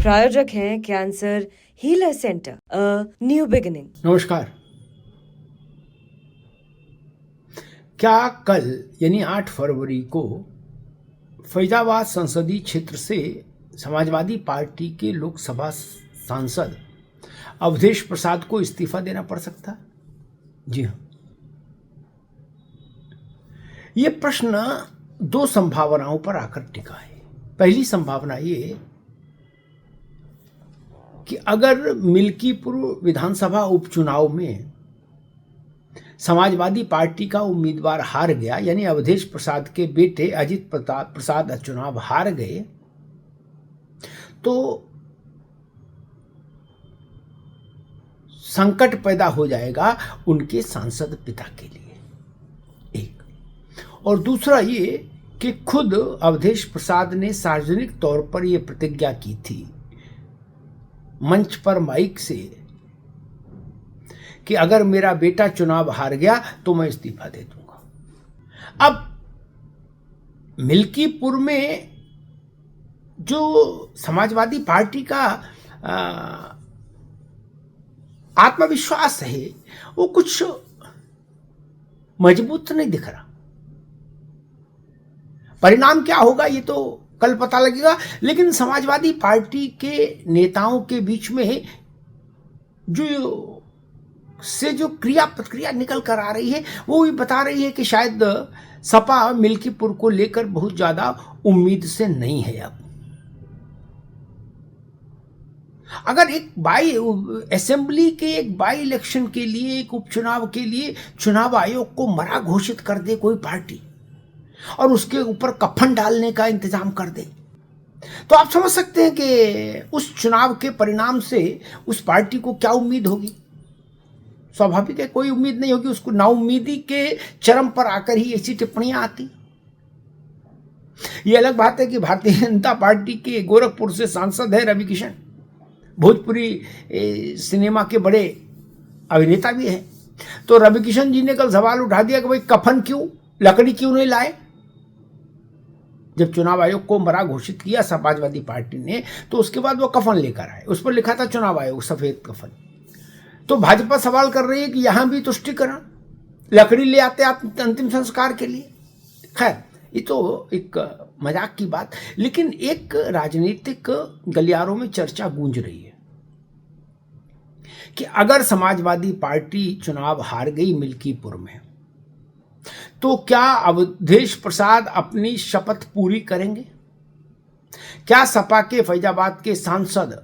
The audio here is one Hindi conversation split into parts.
प्रायोजक हैं cancer healer centre, a new beginning. नमस्कार। क्या कल यानी 8 फरवरी को फैजाबाद संसदीय क्षेत्र से समाजवादी पार्टी के लोकसभा सांसद अवधेश प्रसाद को इस्तीफा देना पड़ सकता है? जी हाँ। ये प्रश्न दो संभावनाओं पर आकर टिका है। पहली संभावना ये कि अगर मिल्कीपुर विधानसभा उपचुनाव में समाजवादी पार्टी का उम्मीदवार हार गया, यानी अवधेश प्रसाद के बेटे अजित प्रसाद चुनाव हार गए, तो संकट पैदा हो जाएगा उनके सांसद पिता के लिए। एक और दूसरा ये कि खुद अवधेश प्रसाद ने सार्वजनिक तौर पर यह प्रतिज्ञा की थी मंच पर माइक से कि अगर मेरा बेटा चुनाव हार गया तो मैं इस्तीफा दे दूंगा। अब मिल्कीपुर में जो समाजवादी पार्टी का आत्मविश्वास है वो कुछ मजबूत नहीं दिख रहा। परिणाम क्या होगा ये तो कल पता लगेगा, लेकिन समाजवादी पार्टी के नेताओं के बीच में जो क्रिया प्रतिक्रिया निकल कर आ रही है वो भी बता रही है कि शायद सपा मिल्कीपुर को लेकर बहुत ज्यादा उम्मीद से नहीं है। अब अगर असेंबली के एक बाई इलेक्शन के लिए, एक उपचुनाव के लिए चुनाव आयोग को मरा घोषित कर दे कोई पार्टी और उसके ऊपर कफन डालने का इंतजाम कर दे, तो आप समझ सकते हैं कि उस चुनाव के परिणाम से उस पार्टी को क्या उम्मीद होगी। स्वाभाविक है कोई उम्मीद नहीं होगी उसको। नाउम्मीदी के चरम पर आकर ही ऐसी टिप्पणियां आती। ये अलग बात है कि भारतीय जनता पार्टी के गोरखपुर से सांसद है रवि किशन, भोजपुरी सिनेमा के बड़े अभिनेता भी हैं, तो रवि किशन जी ने कल सवाल उठा दिया कि भाई कफन क्यों, लकड़ी क्यों नहीं लाए। जब चुनाव आयोग को मरा घोषित किया समाजवादी पार्टी ने, तो उसके बाद वो कफन लेकर आए, उस पर लिखा था चुनाव आयोग, सफेद कफन। तो भाजपा सवाल कर रही है कि यहां भी तुष्टिकरण, लकड़ी ले आते अंतिम संस्कार के लिए। खैर ये तो एक मजाक की बात, लेकिन एक राजनीतिक गलियारों में चर्चा गूंज रही है कि अगर समाजवादी पार्टी चुनाव हार गई मिल्कीपुर में, तो क्या अवधेश प्रसाद अपनी शपथ पूरी करेंगे? क्या सपा के फैजाबाद के सांसद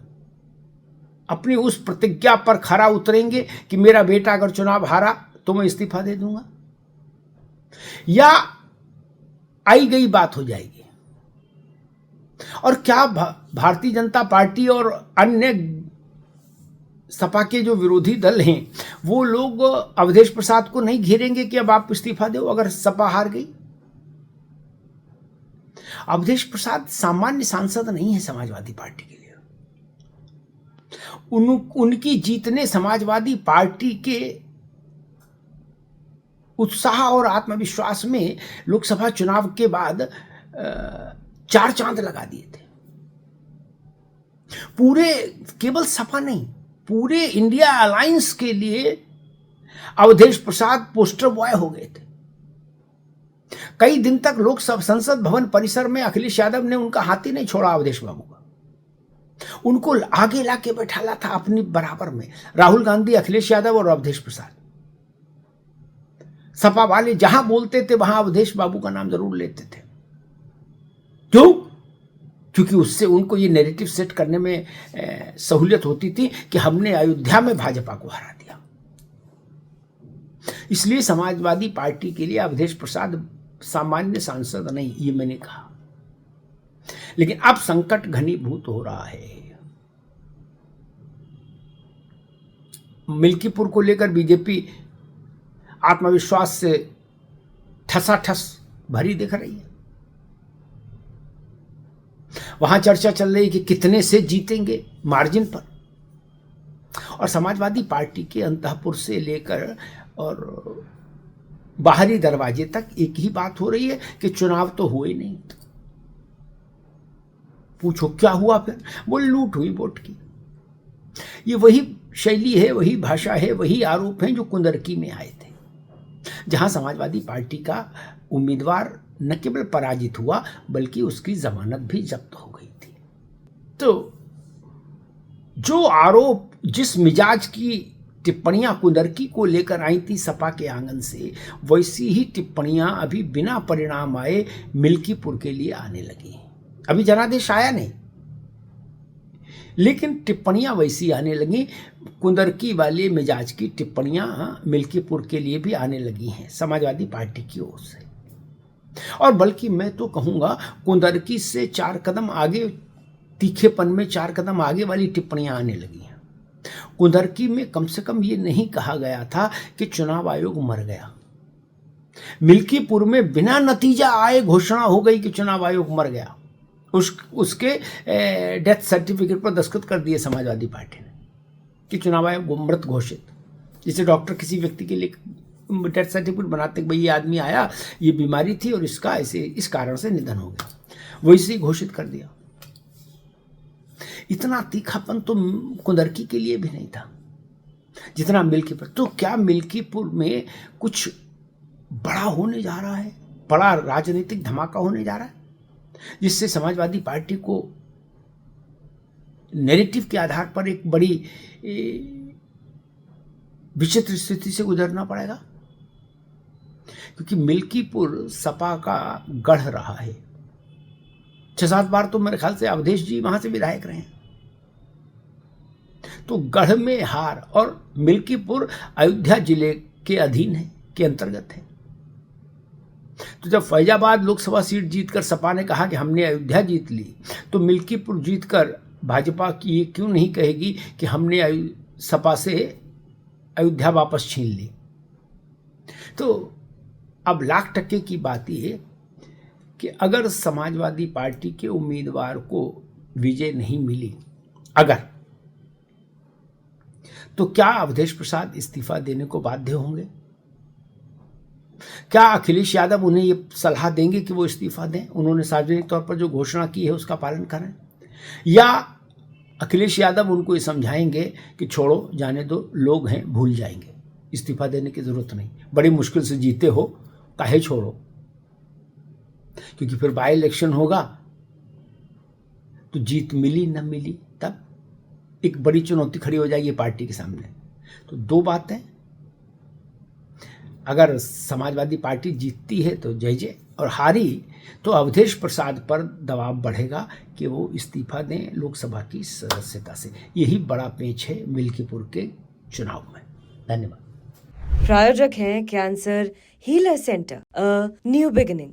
अपनी उस प्रतिज्ञा पर खरा उतरेंगे कि मेरा बेटा अगर चुनाव हारा तो मैं इस्तीफा दे दूंगा, या आई गई बात हो जाएगी? और क्या भारतीय जनता पार्टी और अन्य सपा के जो विरोधी दल हैं वो लोग अवधेश प्रसाद को नहीं घेरेंगे कि अब आप इस्तीफा दो अगर सपा हार गई? अवधेश प्रसाद सामान्य सांसद नहीं है समाजवादी पार्टी के लिए। उनकी जीत ने समाजवादी पार्टी के उत्साह और आत्मविश्वास में लोकसभा चुनाव के बाद 4 चांद लगा दिए थे। पूरे, केवल सपा नहीं, पूरे इंडिया अलायंस के लिए अवधेश प्रसाद पोस्टर बॉय हो गए थे। कई दिन तक लोकसभा संसद भवन परिसर में अखिलेश यादव ने उनका हाथी नहीं छोड़ा अवधेश बाबू का, उनको आगे लाके बैठाला था अपनी बराबर में। राहुल गांधी, अखिलेश यादव और अवधेश प्रसाद, सपा वाले जहां बोलते थे वहां अवधेश बाबू का नाम जरूर लेते थे। क्यों? क्योंकि उससे उनको ये नैरेटिव सेट करने में सहूलियत होती थी कि हमने अयोध्या में भाजपा को हरा दिया। इसलिए समाजवादी पार्टी के लिए अवधेश प्रसाद सामान्य सांसद नहीं, ये मैंने कहा। लेकिन अब संकट घनीभूत हो रहा है। मिल्कीपुर को लेकर बीजेपी आत्मविश्वास से ठसाठस भरी दिख रही है। वहां चर्चा चल रही है कि कितने से जीतेंगे मार्जिन पर, और समाजवादी पार्टी के अंतःपुर से लेकर और बाहरी दरवाजे तक एक ही बात हो रही है कि चुनाव तो हुए नहीं। पूछो क्या हुआ फिर? बोले लूट हुई वोट की। ये वही शैली है, वही भाषा है, वही आरोप हैं जो कुंदरकी में आए थे, जहां समाजवादी पार्टी का उम्मीदवार न केवल पराजित हुआ बल्कि उसकी जमानत भी जब्त हो गई थी। तो जो आरोप, जिस मिजाज की टिप्पणियां कुंदरकी को लेकर आई थी सपा के आंगन से, वैसी ही टिप्पणियां अभी बिना परिणाम आए मिल्कीपुर के लिए आने लगी। अभी जनादेश आया नहीं, लेकिन टिप्पणियां वैसी आने लगी। कुंदरकी वाले मिजाज की टिप्पणियां मिल्कीपुर के लिए भी आने लगी हैं समाजवादी पार्टी की ओर से। और बल्कि मैं तो कहूंगा कुंदरकी से 4 कदम आगे, तीखेपन में 4 कदम आगे वाली टिप्पणियां आने लगी हैं। कुंदरकी में कम से कम ये नहीं कहा गया था कि चुनाव आयोग मर गया। मिल्कीपुर में बिना नतीजा आए घोषणा हो गई कि चुनाव आयोग मर गया। उसके डेथ सर्टिफिकेट पर दस्तखत कर दिए समाजवादी पार्टी ने कि चुनाव आयोग मृत घोषित। जैसे डॉक्टर किसी व्यक्ति के लिए डेथ सर्टिफिकेट बनाते, भाई ये आदमी आया, ये बीमारी थी और इसका ऐसे इस कारण से निधन हो गया, वैसे ही घोषित कर दिया। इतना तीखापन तो कुंदरकी के लिए भी नहीं था जितना मिल्कीपुर। तो क्या मिल्कीपुर में कुछ बड़ा होने जा रहा है, बड़ा राजनीतिक धमाका होने जा रहा है, जिससे समाजवादी पार्टी को नैरेटिव के आधार पर एक बड़ी विचित्र स्थिति से गुजरना पड़ेगा? क्योंकि मिल्कीपुर सपा का गढ़ रहा है। 6-7 बार तो मेरे ख्याल से अवधेश जी वहां से विधायक रहे हैं। तो गढ़ में हार, और मिल्कीपुर अयोध्या जिले के अधीन है, के अंतर्गत है। तो जब फैजाबाद लोकसभा सीट जीतकर सपा ने कहा कि हमने अयोध्या जीत ली, तो मिल्कीपुर जीतकर भाजपा की ये क्यों नहीं कहेगी कि हमने सपा से अयोध्या वापस छीन ली? तो अब लाख टक्के की बात यह कि अगर समाजवादी पार्टी के उम्मीदवार को विजय नहीं मिली, अगर, तो क्या अवधेश प्रसाद इस्तीफा देने को बाध्य होंगे? क्या अखिलेश यादव उन्हें ये सलाह देंगे कि वो इस्तीफा दें? उन्होंने सार्वजनिक तौर पर जो घोषणा की है उसका पालन करें, या अखिलेश यादव उनको ये समझाएंगे कि छोड़ो, जाने दो, लोग हैं, भूल जाएंगे, इस्तीफा देने की जरूरत नहीं, बड़ी मुश्किल से जीते हो, काहे छोड़ो? क्योंकि फिर बाय इलेक्शन होगा तो जीत मिली न मिली तब एक बड़ी चुनौती खड़ी हो जाएगी पार्टी के सामने। तो 2 बातें, अगर समाजवादी पार्टी जीतती है तो जय जय, और हारी तो अवधेश प्रसाद पर दबाव बढ़ेगा कि वो इस्तीफा दें लोकसभा की सदस्यता से। यही बड़ा पेच है मिल्कीपुर के चुनाव में। धन्यवाद। प्रायोजक हैं cancer healer centre, a new beginning.